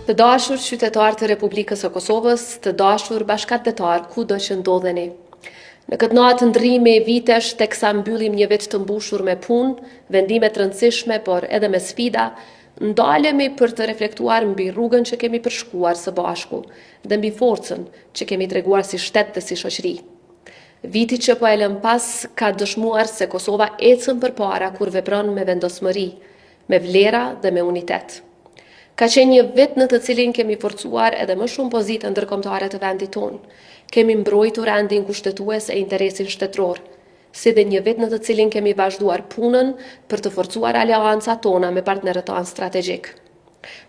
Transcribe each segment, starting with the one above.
Të dashur qytetarë të Republikës së Kosovës, të dashur bashkëdhetar kudo që ndodheni. Në këtë natë ndrrimi vitesh teksa mbyllim një vit të mbushur me punë, vendime të rëndësishme, por edhe me sfida, ndalemi për të reflektuar mbi rrugën që kemi përshkuar së bashku dhe mbi forcën që kemi treguar si shtet dhe si shoqëri. Viti që po e lëm pas ka dëshmuar se Kosova ecën përpara kur vepron me vendosmëri, me vlera dhe me unitet. Ka qenë një vit në të cilin kemi forcuar edhe më shumë pozita ndërkombëtare të vendit tonë. Kemi mbrojtur rendin kushtetues e interesin shtetëror, si dhe një vit në të cilin kemi vazhduar punën për të forcuar aleancat tona me partnerët tanë strategjik.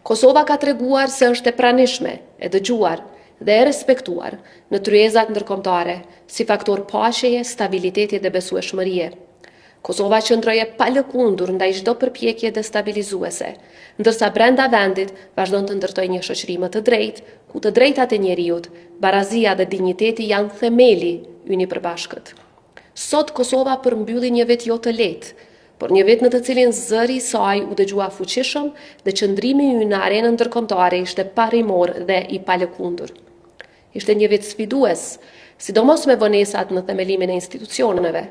Kosova ka treguar se është e pranishme, e dëgjuar dhe e respektuar në tryezat ndërkombëtare si faktor paqeje, stabiliteti dhe besueshmërie. Kosova qëndroje pa lëkundur ndaj çdo përpjekje destabilizuese, ndërsa brenda vendit vazhdon të ndërtojë një shoqëri më të drejtë, ku të drejtat e njerëzit, barazia dhe dinjiteti janë themeli i një përbashkët. Sot Kosova përmbylli një vit jo të lehtë, por një vit në të cilin zëri i saj u dëgjua fuqishëm dhe qëndrimi i në arenën ndërkombëtare ishte parimor dhe i palëkundur. Ishte një vit sfidues, sidomos me vonesat në themelimin e institucioneve,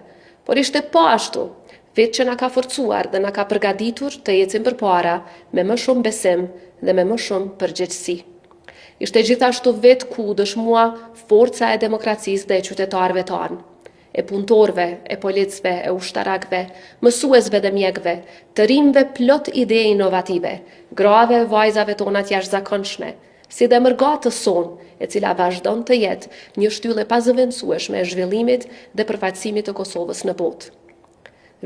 por ishte po ashtu, vit që na ka forcuar dhe na ka përgatitur të ecim përpara me më shumë besim dhe me më shumë përgjegjësi. Ishte gjithashtu vit ku dëshmua forca e demokracisë dhe e qytetarëve tanë, e punëtorëve, e policëve, e ushtarakëve, mësuesve dhe mjekëve, të rinjve plot ide inovative, grave, vajzave tona të jashtëzakonshme, si dhe mërgatës sonë, e cila vazhdon të jetë një shtyllë e pazëvendësueshme e zhvillimit dhe përfaqësimit të Kosovës në botë.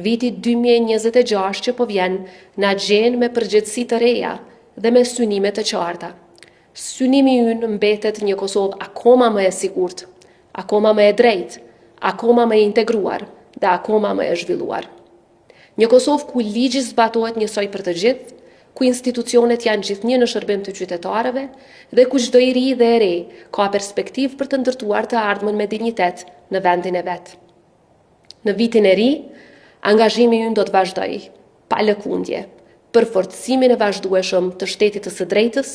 Viti 2026 që po vjen na gjen me përgjegjësi të reja dhe me synime të qarta. Synimi ynë mbetet një Kosovë akoma më e sigurt, akoma më e drejtë, akoma më e integruar dhe akoma më e zhvilluar. Një Kosovë ku ligji zbatohet njësoj për të gjithë, ku institucionet janë gjithnjë në shërbim të qytetarëve dhe ku çdo i ri dhe e re ka perspektivë për të ndërtuar të ardhmen me dinjitet në vendin e vet. Në vitin e ri, angazhimi ynë do të vazhdojë, pa lëkundje, për forcimin e vazhdueshëm të shtetit të së drejtës,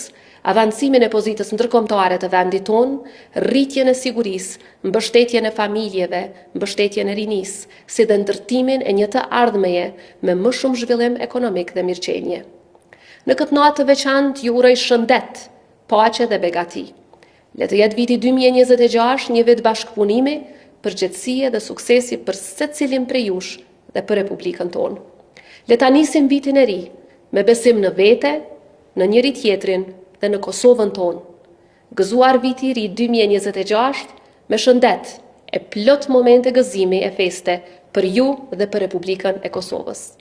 avancimin e pozitës ndërkombëtare të vendit tonë, rritjen e sigurisë, mbështetjen e familjeve, mbështetjen e rinisë, si dhe ndërtimin e një të ardhmeje me më shumë zhvillim ekonomik dhe mirëqenie. Në këtë natë të veçantë ju uroj shëndet, paqe dhe begati. Le të jetë viti 2026 një vit bashkëpunimi, përgjegjësie dhe suksesi për secilin prej jush dhe për Republikën tonë. Le ta nisim vitin e ri me besim në vete, në njëri tjetrin dhe në Kosovën tonë. Gëzuar viti i ri 2026 me shëndet e plot momente gëzimi e feste për ju dhe për Republikën e Kosovës.